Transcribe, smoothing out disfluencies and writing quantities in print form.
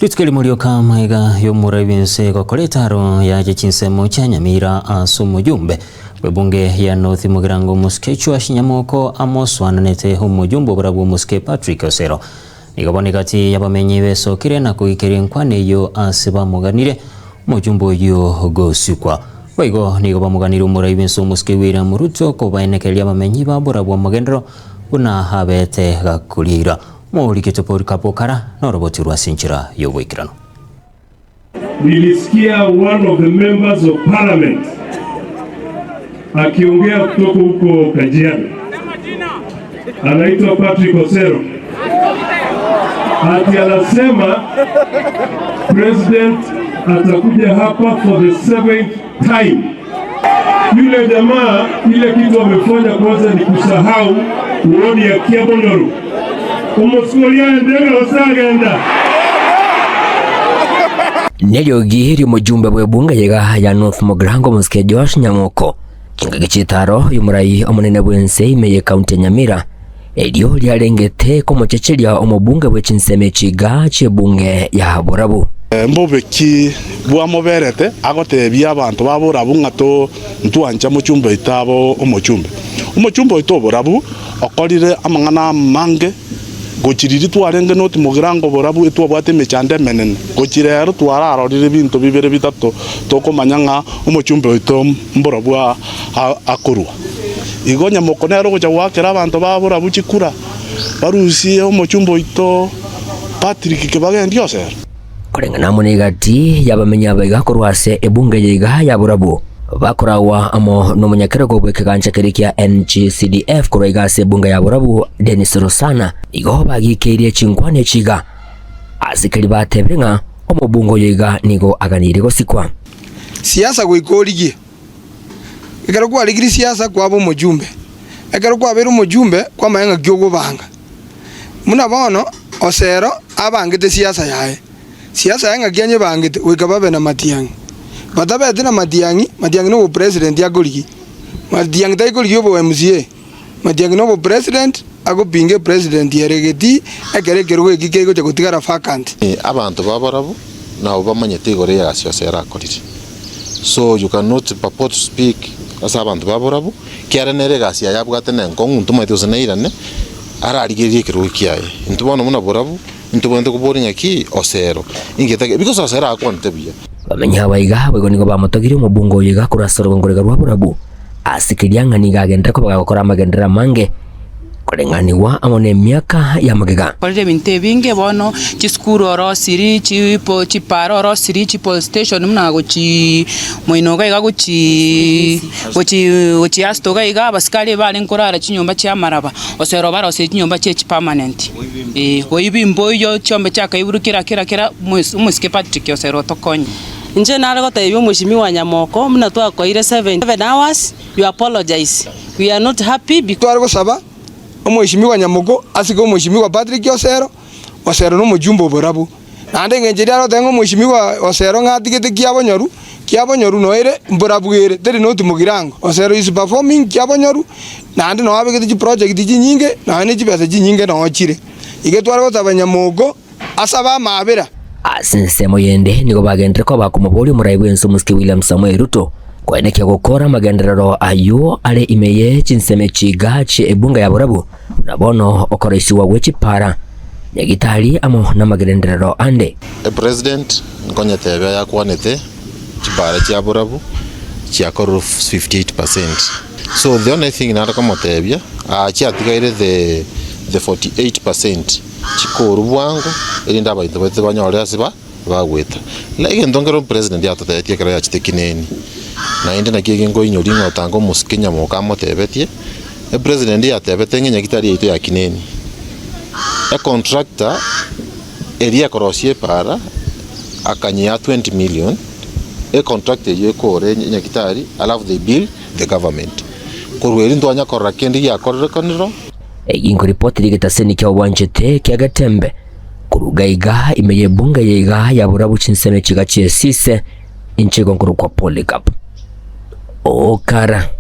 Tutikeli mulioka maiga yomuraibinse kokoletaro ya chinsemo cha Nyamira asumujumbe webunge ya North Mugirango Muskechu ashinyamoko amoswananete umujumbe burabu Muske Patrick Osero nigabone kati yabamenyi besokire na kuikeri nkwane yo asiba muganire mujumbe yo gosukwa waigo nigabamuganire umuraibinse Muske William Ruto kobainekeli yabamenyi ba burabu mugendero una habete gakulira Murikitopori kapokara na roboti rwasinchira yobwikirano. Nilisikia one of the members of parliament akiongea kutoka huko Kajiado, anaitwa Patrick Osero, ati anasema president atakuja hapa for the 7th time. Yule jamaa ile kitu amefanya kwanza ni kusahau uoni ya Kiabonyoru. Neliogi mujumbe bwebunge yega ya North Mugirango Muske Josh Nyamoko kingagichitaro yumurai omunene bwense imeye kaunti Nyamira elio lyarengete komochecheria omubunge bwechinseme chiga chebunge ya Burabu mbobeki bwamoberete agotebia abantu baburabu ngato ntwanja muchumbe itabo umuchumbe ito Burabu okorire amangana mange gochiriri twarenge North Mugirango Burabu itwabwate mechande menene gochirero twararorire bintu bibere bitatu tokomanyanga umuchumbe ito Burabu akorwa igonya mokonero gocha wakera abantu ba Burabu chikura barusie umuchumbe ito Patrick Kibagendi Osero kurengana munigati yabamenya bagakorwase ebunge yiga ya Burabu bakorawa amo n'umunyakirego bwekiganja kirikia NGCDF kurigase bunga ya Burabu Dennis Rosana igo bagikerie chinkwane chiga asikiri batebenga omubungo yiga nigo aganire gosikwa siasa goikorigie igaro kwa rigiri siasa kwabo mujumbe igaro kwa beru mujumbe kwa mayenga gyogo banga muna bono Osero abangite siasa yae siasa yanga gyanye bangite wikababe na Matiang'i batabe atina Matiang'i no president ya goligi Matiang'i tai goligi obo MCA Matiang'i no president ago pinge president yeregeti ekerekero ekikego cyo gutigara vacant abantu babarabu na ubamanyete gore ya Osero akorire so you cannot purport to speak as abantu babarabu kiarenere gasia yabwatene nkongu tumaitose neirane ararigerie kirugi kiaye ntubona muna Burabu ntubonde kuboringa ki Osero ingetage because Osero akwantebia bamenya baiga bego nigo bamotogire umubungo yiga kurasoro ngorega rwa Burabu asikirianga nigagendera ko bagakora amagendera mange kurenganiwa amone myaka ya magega kolje binte binge bono chiskuru oro siri chipo chiparo oro siri chipo station muna gochi moinoga iga gochi astoga iga baskali bale nkorara chinyomba cha maraba Osero bara ose chinyomba che permanent oibi mboyo chombe cha kaiburukira kira Muske Patrick Osero tokonye nje naragota ebyo mushimiwa Nyamoko muna twakoire 7 hours you apologize we are not happy because gosaba omushimiwa Nyamoko asiko omushimiwa Patrick Osero no mujumbo Burabu nande ngenjeria ro tengo omushimiwa Osero ngatigete Kiabonyoru noire Burabu ere teri North Mugirango Osero is performing Kiabonyoru nande no abegete chi project chi nyinge na ne chi pesa chi nyinge no chire igetwara gotaba Nyamoko asaba mabera asinsemo yende nigo bagendere ko bakumubuli muraibwenso Muske William Samuel Ruto kwenekya gukora magenderero ayo ale imeye chinseme chiga che ebunga ya Burabu nabono okoreisi wa wechipara nyagitali amo na magenderero ande president ngonya tebe yakwanete chipara cha Burabu cha koru 58%. So the only thing na komotebia cha tigaire the 48% chikoru bwango erinda abantu bate banyore asiba bagweta like ndongero president yatotetie kera yachitekineni na inde na kige ngo inyoringa utango Muske Nyamoko amotebetie president yatebete ngenya kitari ito yakineni a contractor area korosie para akanyia 20 million a contractor yekore nyakitari alafu they bill the government korweri ndwanya korakendi yakorre kaniro ingo report ligetaseni kya wanjete kya gatembe kurugaiga imeye bunga yiga ya Burabu chinseme chiga chesise inchego nguru kwa Polycarp Okara